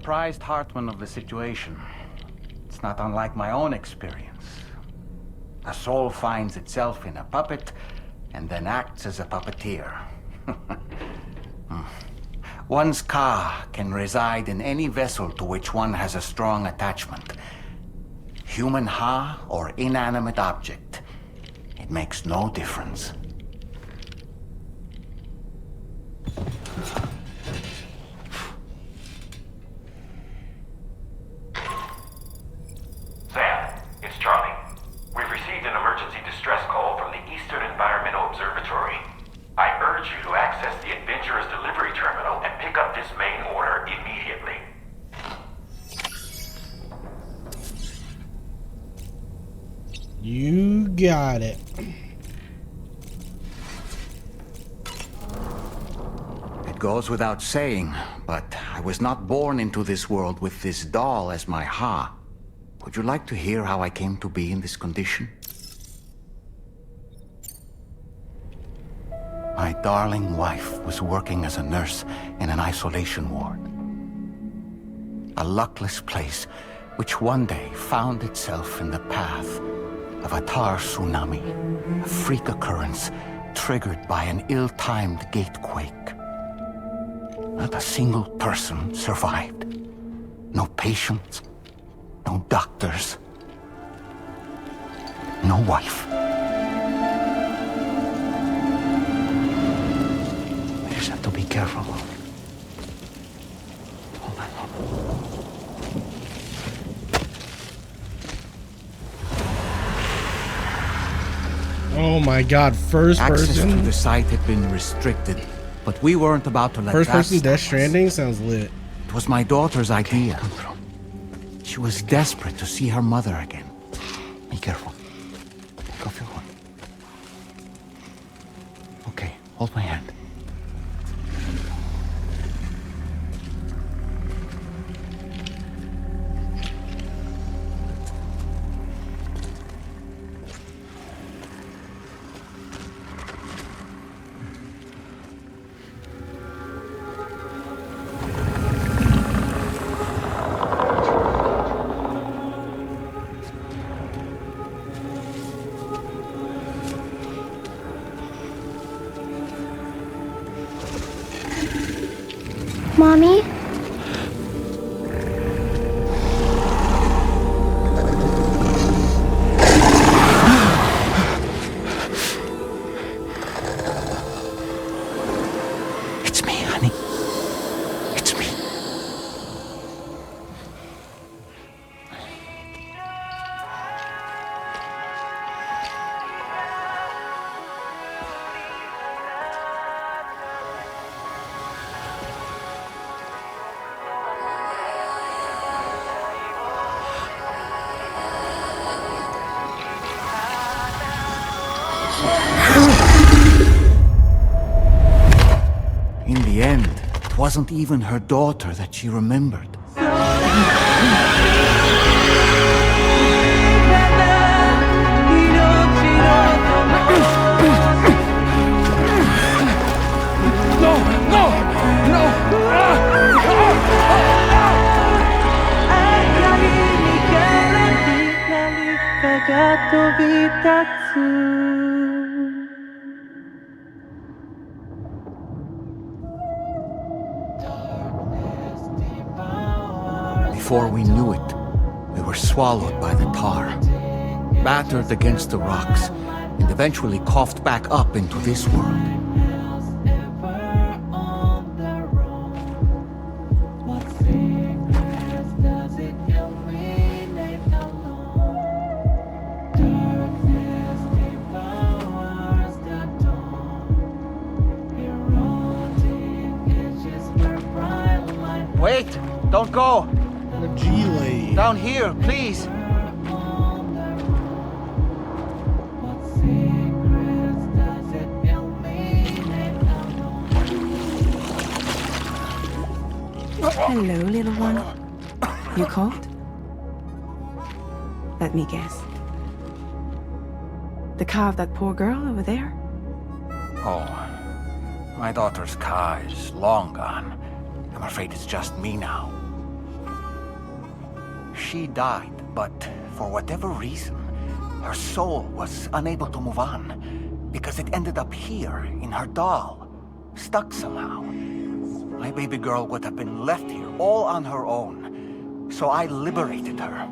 apprised Hartman of the situation. It's not unlike my own experience. A soul finds itself in a puppet and then acts as a puppeteer. One's ka can reside in any vessel to which one has a strong attachment. Human ha or inanimate object. It makes no difference. Sam, it's Charlie. We've received an emergency distress call from the Eastern Environmental Observatory. I urge you to access the Adventurer's delivery terminal and pick up this main order immediately. You got it. It goes without saying, but I was not born into this world with this doll as my ha. Would you like to hear how I came to be in this condition? My darling wife was working as a nurse in an isolation ward. A luckless place which one day found itself in the path of a tar tsunami, a freak occurrence triggered by an ill-timed gatequake. Not a single person survived. No patients, no doctors, no wife. We just have to be careful. Hold on. Oh my god, first Access person? to the site had been restricted, but we weren't about to let First that person stop Death us. Stranding sounds lit. It was my daughter's idea. She was desperate to see her mother again. Be careful. Go feel one. Okay, hold my hand. Mommy? It's me, honey. It's me. In the end, it wasn't even her daughter that she remembered. Before we knew it, we were swallowed by the tar, battered against the rocks, and eventually coughed back up into this world. Wait! Don't go! The G-Lay. Down here, please! Hello, little one. You cold? Let me guess. The car of that poor girl over there? Oh, my daughter's car is long gone. I'm afraid it's just me now. She died, but for whatever reason, her soul was unable to move on because it ended up here in her doll, stuck somehow. My baby girl would have been left here all on her own. So I liberated her,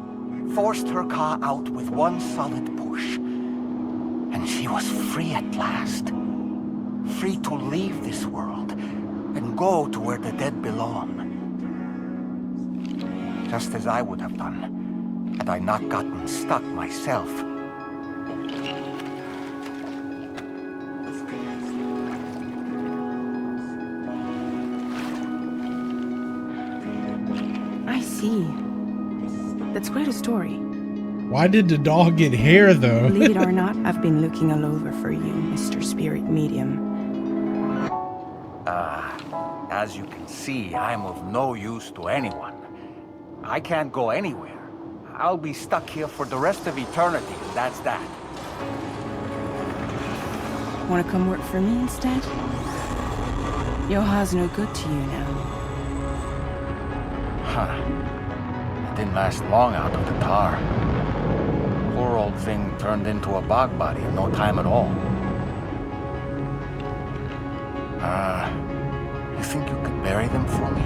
forced her ka out with one solid push. And she was free at last. Free to leave this world and go to where the dead belong. Just as I would have done, had I not gotten stuck myself. I see. That's quite a story. Why did the dog get hair, though? Believe it or not, I've been looking all over for you, Mr. Spirit Medium. As you can see, I'm of no use to anyone. I can't go anywhere. I'll be stuck here for the rest of eternity, and that's that. Wanna come work for me instead? Yoha's no good to you now. It didn't last long out of the tar. Poor old thing turned into a bog body in no time at all. You think you could bury them for me?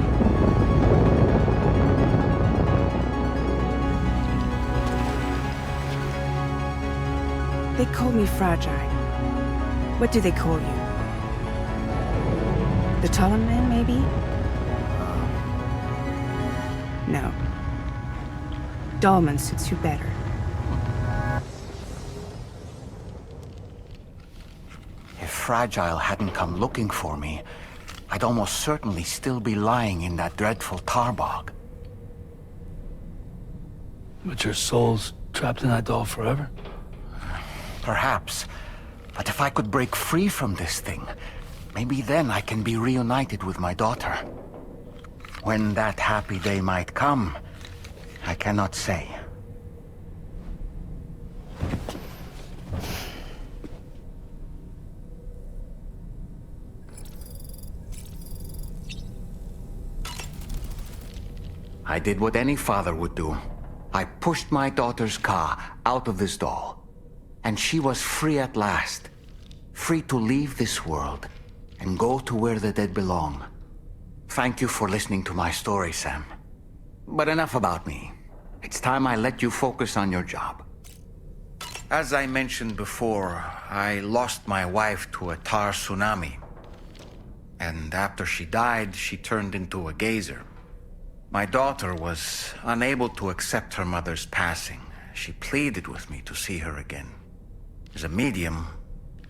They call me fragile. What do they call you? The taller man, maybe? No. Dolman suits you better. If Fragile hadn't come looking for me, I'd almost certainly still be lying in that dreadful tar bog. But your soul's trapped in that doll forever? Perhaps. But if I could break free from this thing, maybe then I can be reunited with my daughter. When that happy day might come, I cannot say. I did what any father would do. I pushed my daughter's ka out of this doll. And she was free at last. Free to leave this world and go to where the dead belong. Thank you for listening to my story, Sam. But enough about me. It's time I let you focus on your job. As I mentioned before, I lost my wife to a tar tsunami. And after she died, she turned into a geyser. My daughter was unable to accept her mother's passing. She pleaded with me to see her again. As a medium,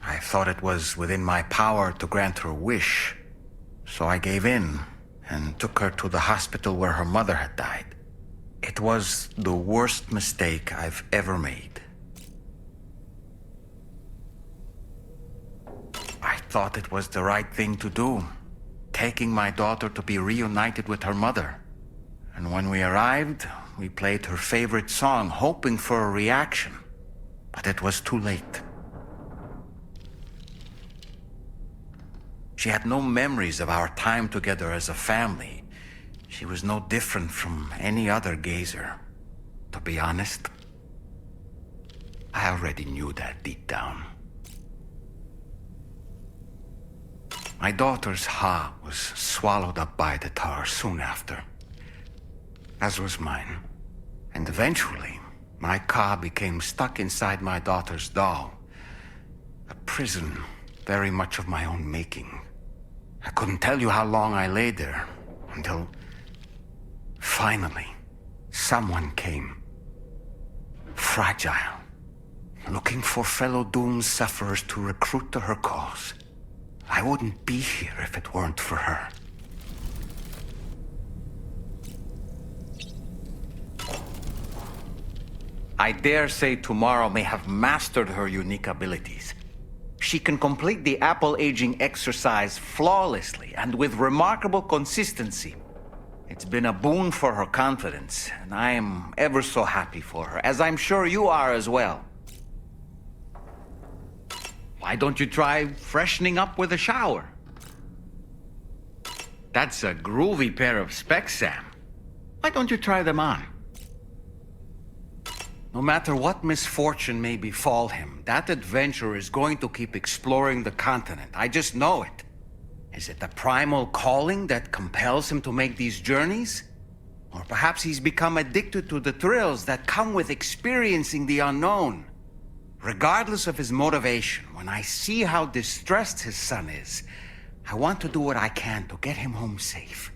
I thought it was within my power to grant her wish. So I gave in and took her to the hospital where her mother had died. It was the worst mistake I've ever made. I thought it was the right thing to do, taking my daughter to be reunited with her mother. And when we arrived, we played her favorite song, hoping for a reaction. But it was too late. She had no memories of our time together as a family. She was no different from any other gazer. To be honest, I already knew that deep down. My daughter's ha was swallowed up by the tar soon after, as was mine. And eventually, my ka became stuck inside my daughter's doll. A prison very much of my own making. I couldn't tell you how long I lay there, until finally, someone came. Fragile. Looking for fellow doomed sufferers to recruit to her cause. I wouldn't be here if it weren't for her. I dare say tomorrow may have mastered her unique abilities. She can complete the apple aging exercise flawlessly and with remarkable consistency. It's been a boon for her confidence, and I am ever so happy for her, as I'm sure you are as well. Why don't you try freshening up with a shower? That's a groovy pair of specs, Sam. Why don't you try them on? No matter what misfortune may befall him, that adventurer is going to keep exploring the continent. I just know it. Is it the primal calling that compels him to make these journeys? Or perhaps he's become addicted to the thrills that come with experiencing the unknown. Regardless of his motivation, when I see how distressed his son is, I want to do what I can to get him home safe.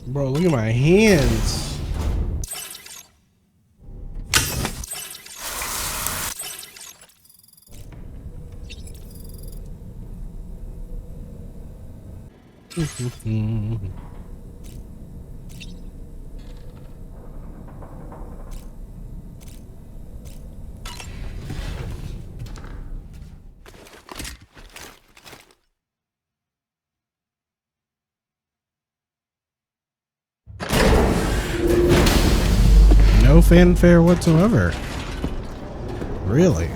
Bro, look at my hands. No fanfare whatsoever. Really?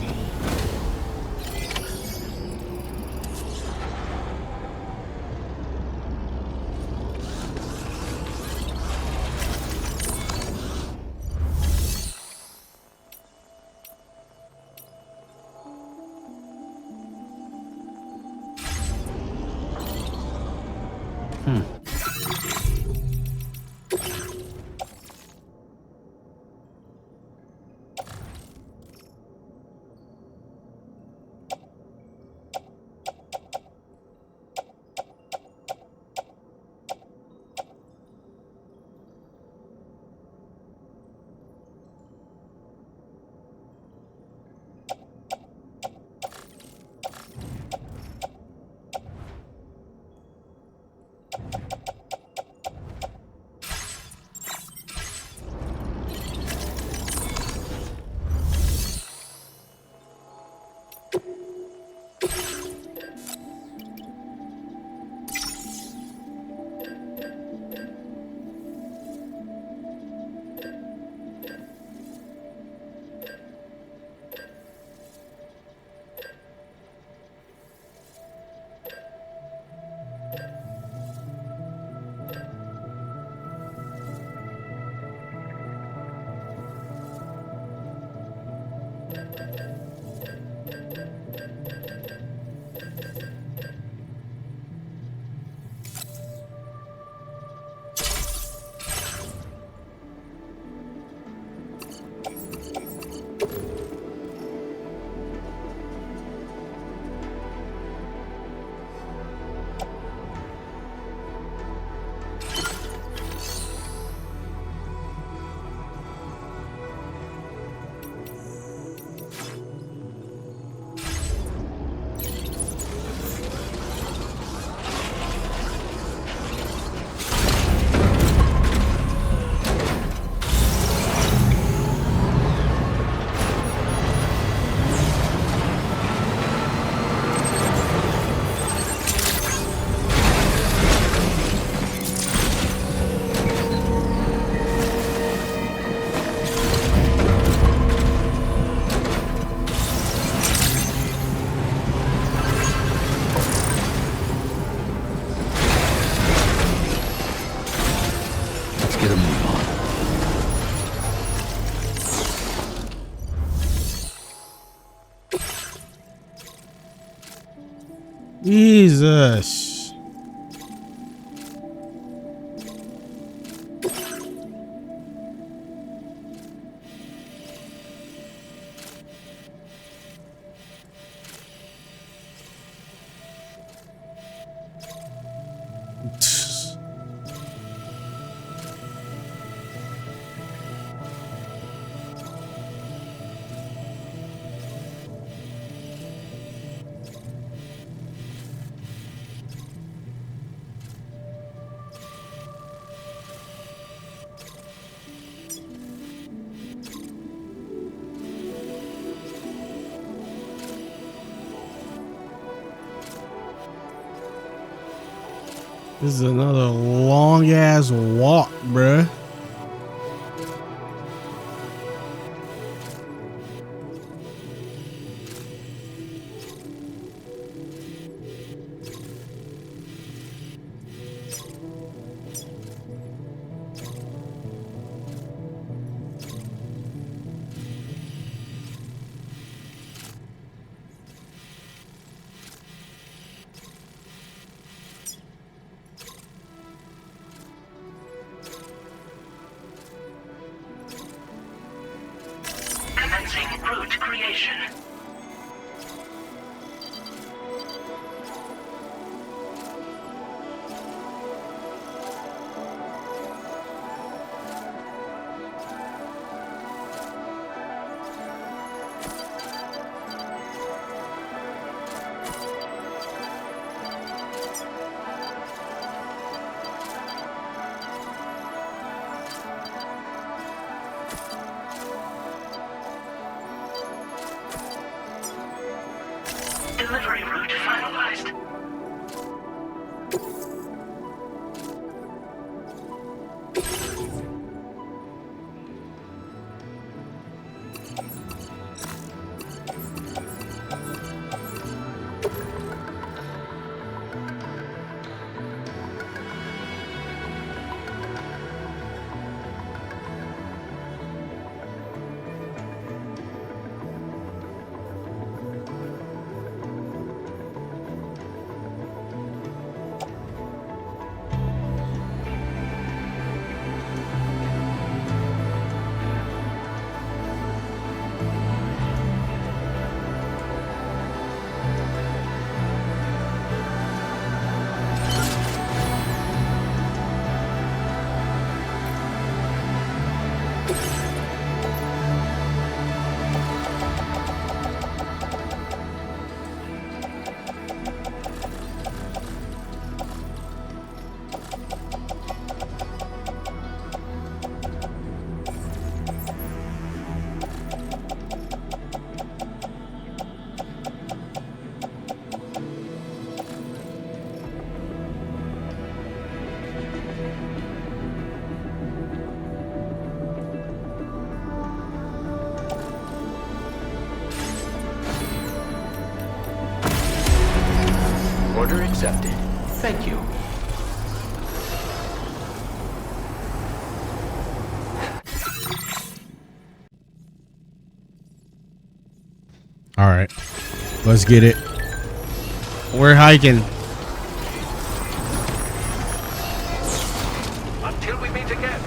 Jesus. This is another long ass walk, bruh. Commencing route creation. Delivery route finalized. Order accepted. Thank you. All right, let's get it. We're hiking. Until we meet again.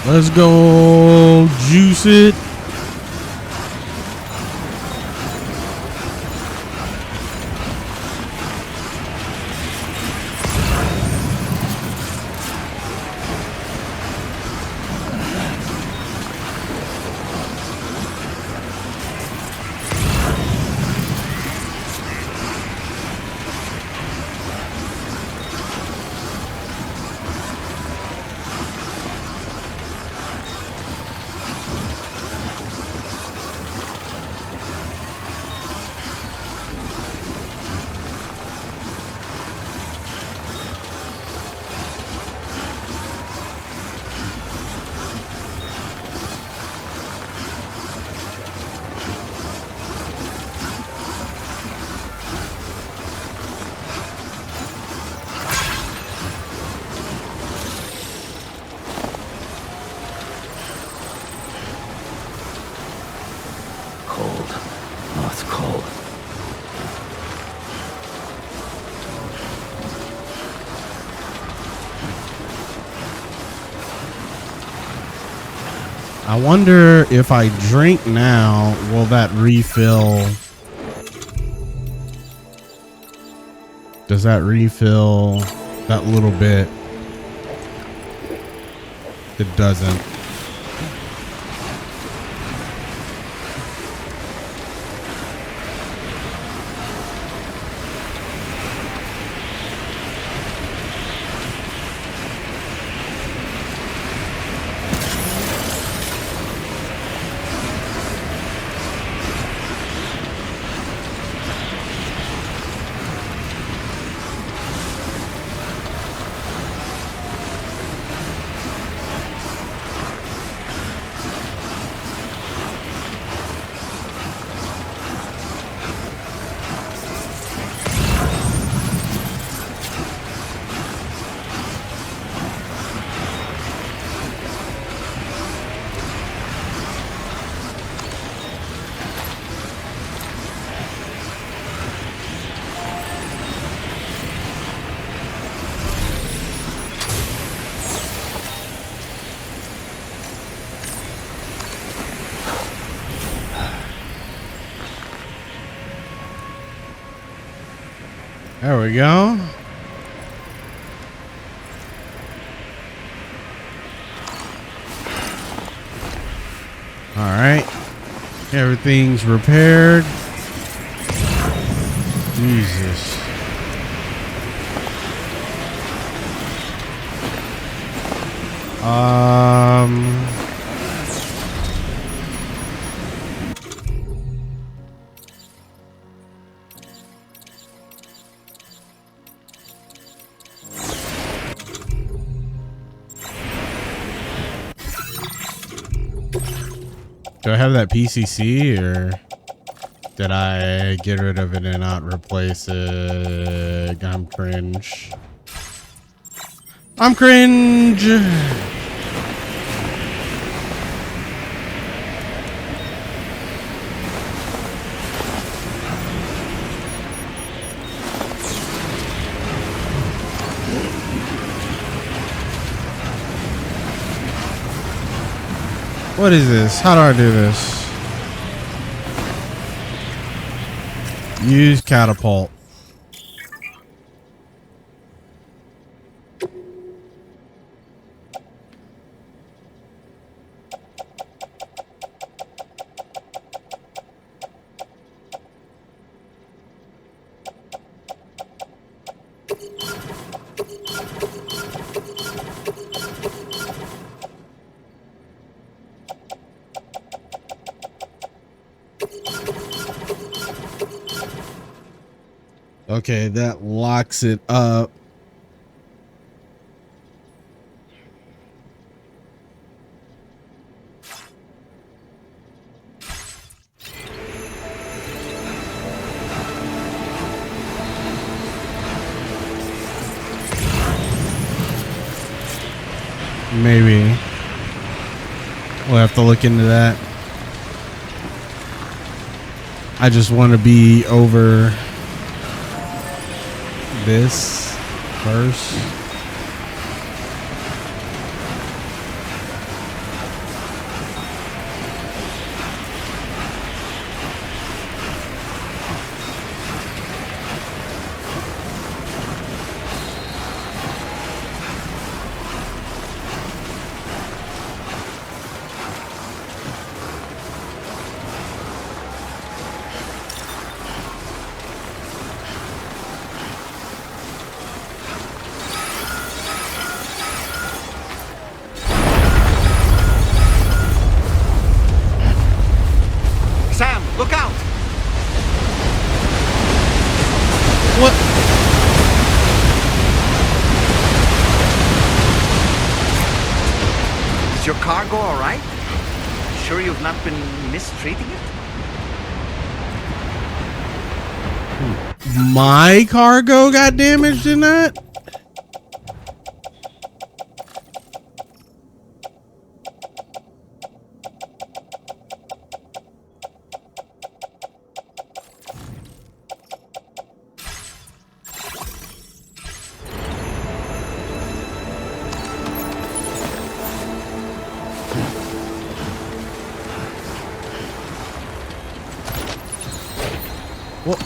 Let's go juice it. Cold. Oh, it's cold. I wonder if I drink now, will that refill? Does that refill that little bit? It doesn't. There we go. All right. Everything's repaired. Jesus. Do I have that PCC, or did I get rid of it and not replace it? I'm cringe. I'm cringe. What is this? How do I do this? Use catapult. Okay, that locks it up. Maybe. We'll have to look into that. I just want to be over this first. Is your cargo all right? Sure you've not been mistreating it? My cargo got damaged in that? Well,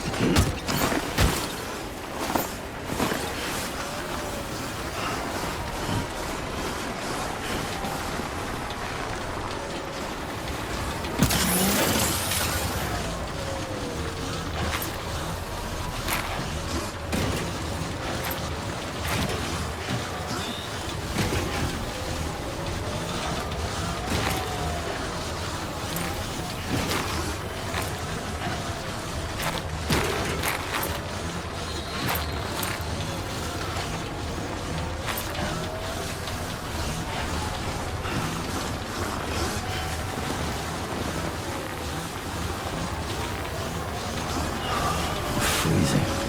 Freezing.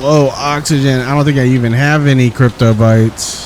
low oxygen. I don't think I even have any crypto bites.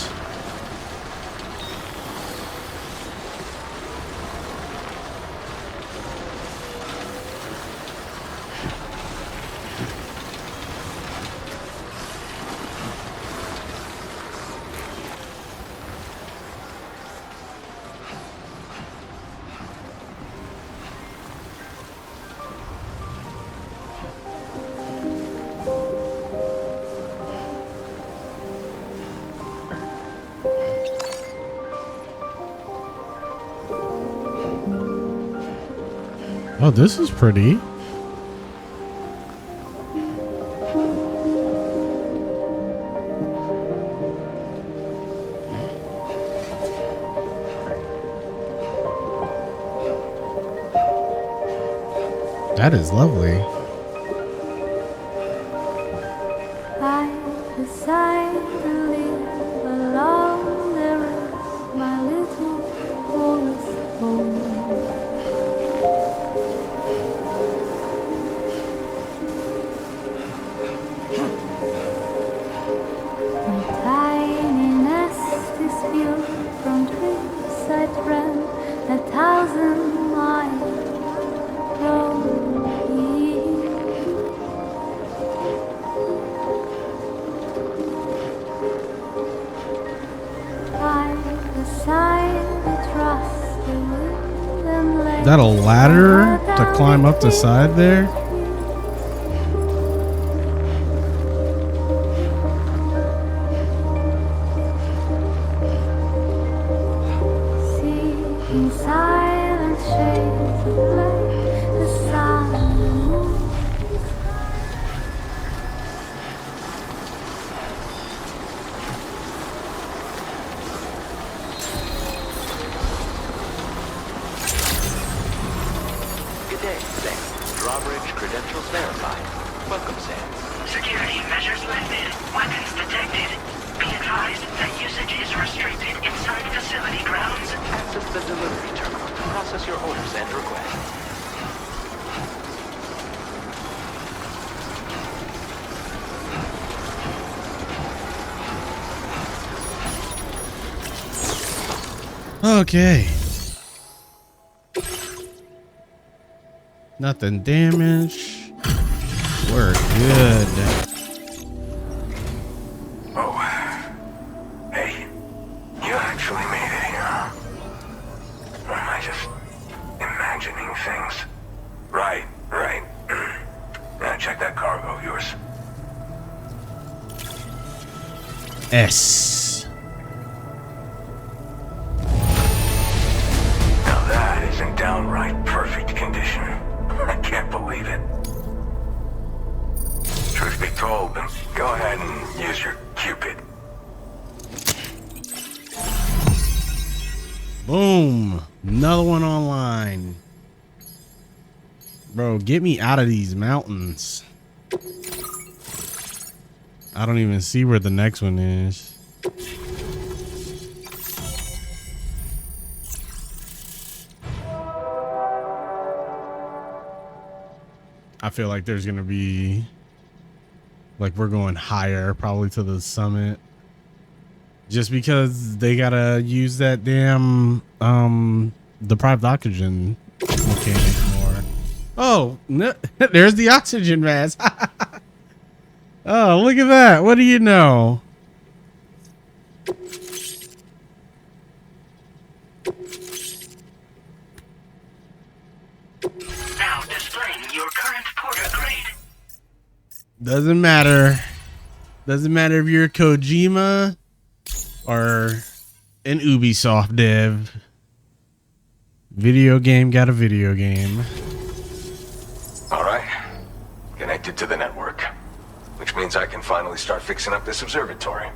Oh, this is pretty. That is lovely. I decide to live along the road, my little forest home. My tiny nest is built from trees I ran 1,000 miles from here. I decide to trust the wind and let Is that a ladder to climb up the side there? see in silent shades of light the sun and the moon. drawbridge credentials verified. Welcome, Sam. Security measures lifted. Weapons detected. Be advised that usage is restricted inside facility grounds. Access the delivery terminal to process your orders and requests. Okay. Nothing damaged. We're good. Oh. Hey. You actually made it here. Or am I just imagining things? Right. Now check that cargo of yours. S. Now that is in downright perfect condition. I can't believe it. Truth be told, go ahead and use your Cupid. Boom. Another one online. Bro, get me out of these mountains. I don't even see where the next one is. I feel like there's gonna be, like, we're going higher, probably to the summit, just because they gotta use that damn deprived oxygen mechanic more. Oh, no, there's the oxygen mask. Oh, look at that. What do you know? Now displaying your current porter grade. Doesn't matter. Doesn't matter if you're a Kojima or an Ubisoft dev. Video game got a video game. All right. Connected to the network. Which means I can finally start fixing up this observatory.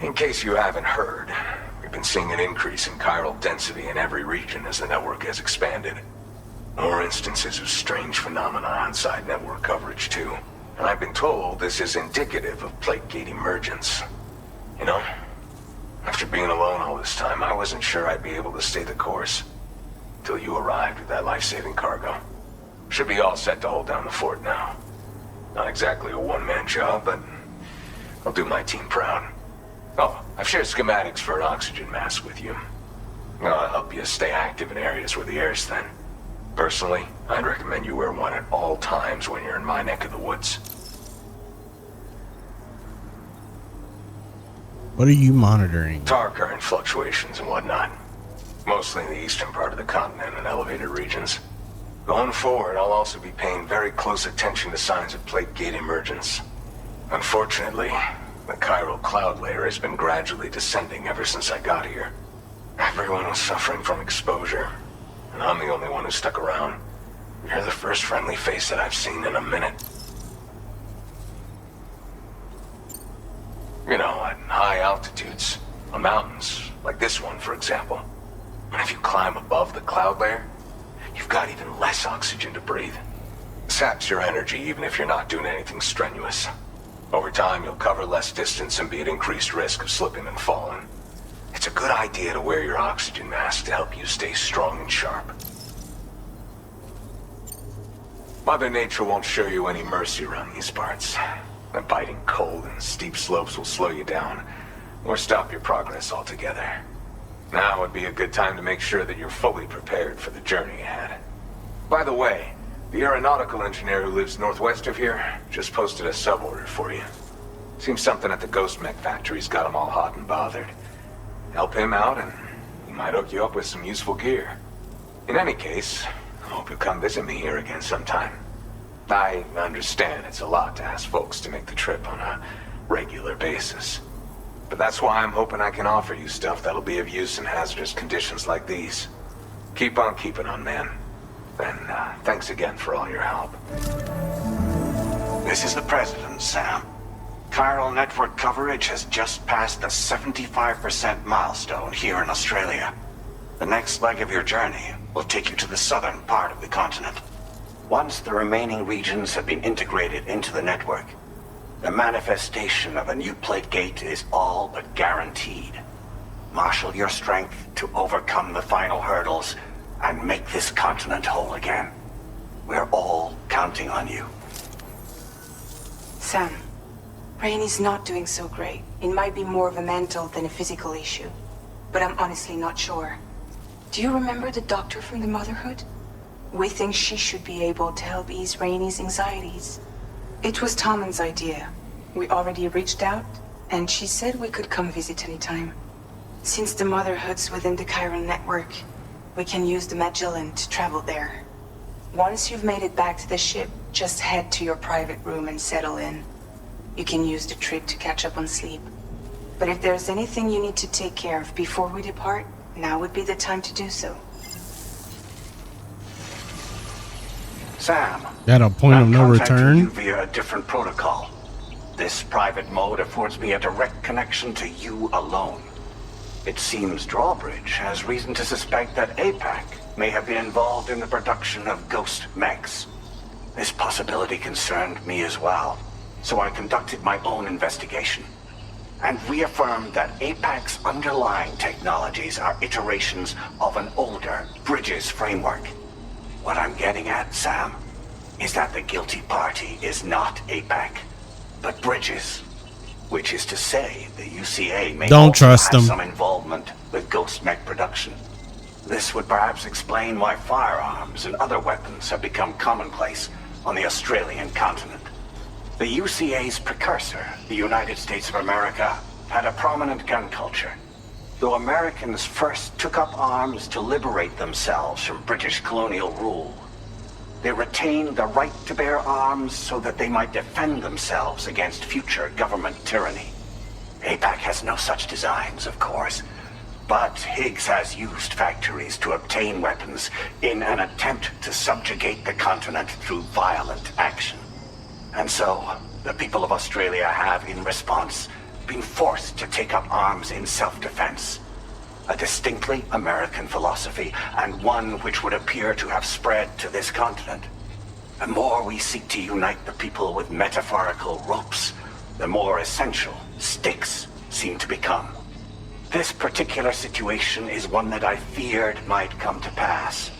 In case you haven't heard, we've been seeing an increase in chiral density in every region as the network has expanded. More instances of strange phenomena outside network coverage too. And I've been told this is indicative of plate gate emergence. You know, after being alone all this time, I wasn't sure I'd be able to stay the course. Till you arrived with that life-saving cargo. Should be all set to hold down the fort now. Not exactly a one-man job, but I'll do my team proud. Oh, I've shared schematics for an oxygen mask with you. I'll help you stay active in areas where the air's thin. Personally, I'd recommend you wear one at all times when you're in my neck of the woods. What are you monitoring? Tar current fluctuations and whatnot. Mostly in the eastern part of the continent and elevated regions. Going forward, I'll also be paying very close attention to signs of plate gate emergence. Unfortunately, the chiral cloud layer has been gradually descending ever since I got here. Everyone was suffering from exposure, and I'm the only one who stuck around. You're the first friendly face that I've seen in a minute. You know, at high altitudes, on mountains, like this one, for example. And if you climb above the cloud layer, you've got even less oxygen to breathe. Saps your energy even if you're not doing anything strenuous. Over time, you'll cover less distance and be at increased risk of slipping and falling. It's a good idea to wear your oxygen mask to help you stay strong and sharp. Mother Nature won't show you any mercy around these parts. The biting cold and steep slopes will slow you down, or stop your progress altogether. Now would be a good time to make sure that you're fully prepared for the journey ahead. By the way, the aeronautical engineer who lives northwest of here just posted a sub-order for you. Seems something at the Ghost Mech factory's got him all hot and bothered. Help him out and he might hook you up with some useful gear. In any case, I hope you'll come visit me here again sometime. I understand it's a lot to ask folks to make the trip on a regular basis. But that's why I'm hoping I can offer you stuff that'll be of use in hazardous conditions like these. Keep on keeping on, man. And thanks again for all your help. This is the President, Sam. Chiral network coverage has just passed the 75% milestone here in Australia. The next leg of your journey will take you to the southern part of the continent. Once the remaining regions have been integrated into the network, the manifestation of a new plate gate is all but guaranteed. Marshal your strength to overcome the final hurdles and make this continent whole again. We're all counting on you. Sam, Rainey's not doing so great. It might be more of a mental than a physical issue, but I'm honestly not sure. Do you remember the doctor from the Motherhood? We think she should be able to help ease Rainey's anxieties. It was Tommen's idea. We already reached out, and she said we could come visit anytime. Since the Motherhood's within the chiral network, we can use the Magellan to travel there. Once you've made it back to the ship, just head to your private room and settle in. You can use the trip to catch up on sleep. But if there's anything you need to take care of before we depart, now would be the time to do so. Sam. At a point of no I'm contacting return? you via a different protocol. This private mode affords me a direct connection to you alone. It seems Drawbridge has reason to suspect that APAC may have been involved in the production of ghost mechs. This possibility concerned me as well, so I conducted my own investigation and reaffirmed that APAC's underlying technologies are iterations of an older Bridges framework. What I'm getting at, Sam, is that the guilty party is not APAC, but Bridges. Which is to say, the UCA may Don't also trust have them. some involvement with ghost mech production. This would perhaps explain why firearms and other weapons have become commonplace on the Australian continent. The UCA's precursor, the United States of America, had a prominent gun culture. Though Americans first took up arms to liberate themselves from British colonial rule, they retained the right to bear arms so that they might defend themselves against future government tyranny. APAC has no such designs, of course, but Higgs has used factories to obtain weapons in an attempt to subjugate the continent through violent action. And so, the people of Australia have, in response, been forced to take up arms in self-defense. A distinctly American philosophy, and one which would appear to have spread to this continent. The more we seek to unite the people with metaphorical ropes, the more essential sticks seem to become. This particular situation is one that I feared might come to pass,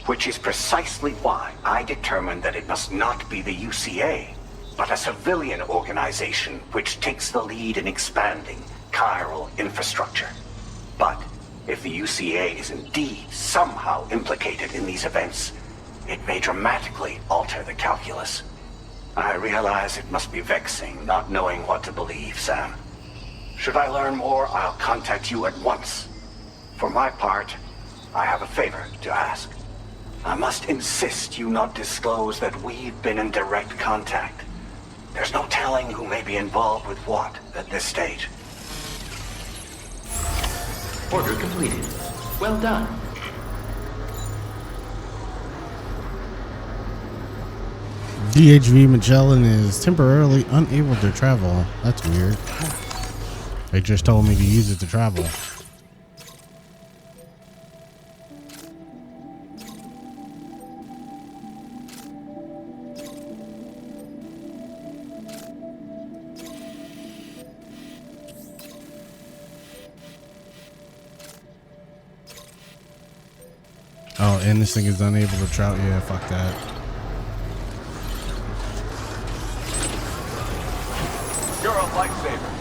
which is precisely why I determined that it must not be the UCA, but a civilian organization which takes the lead in expanding chiral infrastructure. But if the UCA is indeed somehow implicated in these events, it may dramatically alter the calculus. I realize it must be vexing not knowing what to believe, Sam. Should I learn more, I'll contact you at once. For my part, I have a favor to ask. I must insist you not disclose that we've been in direct contact. There's no telling who may be involved with what at this stage. Order completed. Well done. DHV Magellan is temporarily unable to travel. That's weird. They just told me to use it to travel. Oh, and this thing is unable to travel. Yeah, fuck that. You're a lifesaver.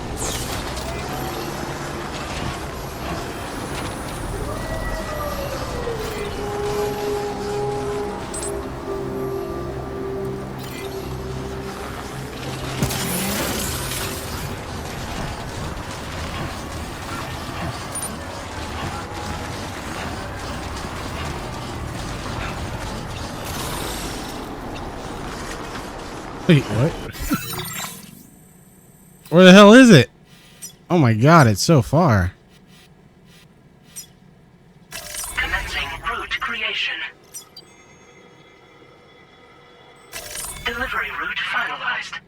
Wait, what? Where the hell is it? Oh my god, it's so far. Commencing route creation. Delivery route finalized.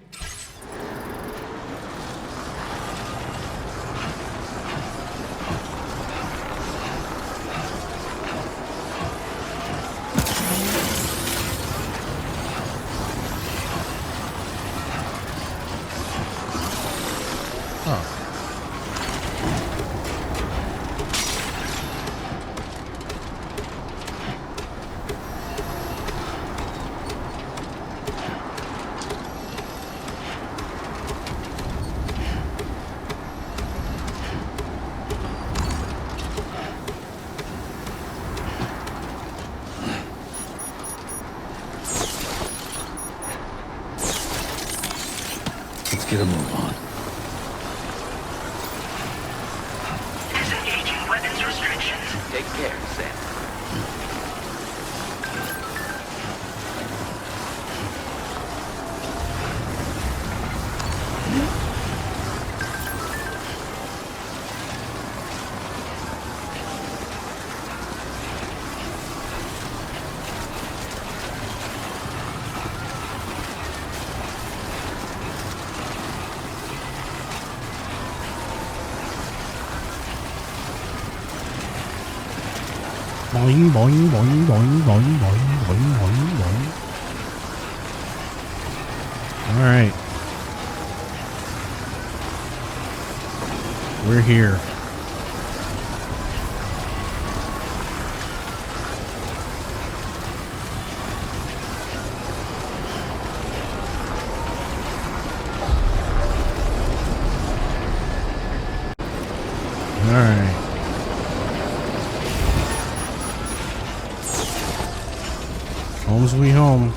get a move on. Disengaging weapons restrictions. Take care, Sam. Boing, boing, boing, boing, boing, boing, boing, boing, boing. All right. We're here. All right. Home sweet home.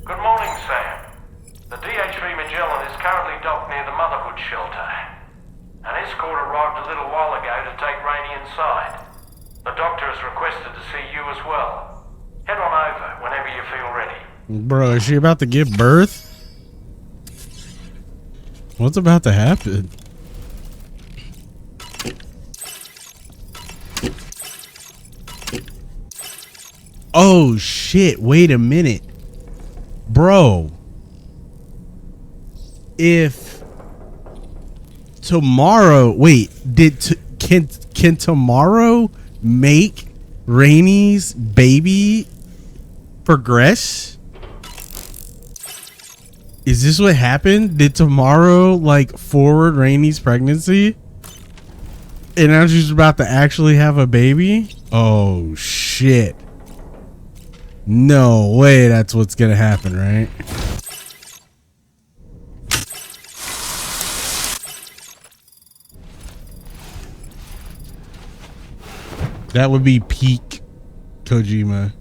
Good morning, Sam. The DHV Magellan is currently docked near the Motherhood shelter. An escort arrived a little while ago to take Rainey inside. The doctor has requested to see you as well. Head on over whenever you feel ready. Bro, is she about to give birth? What's about to happen? Oh shit, wait a minute. Bro, if tomorrow, wait, can tomorrow make Rainey's baby progress? Is this what happened? Did tomorrow like forward Rainey's pregnancy? And now she's about to actually have a baby? Oh shit. No way that's what's gonna happen, right? That would be peak Kojima.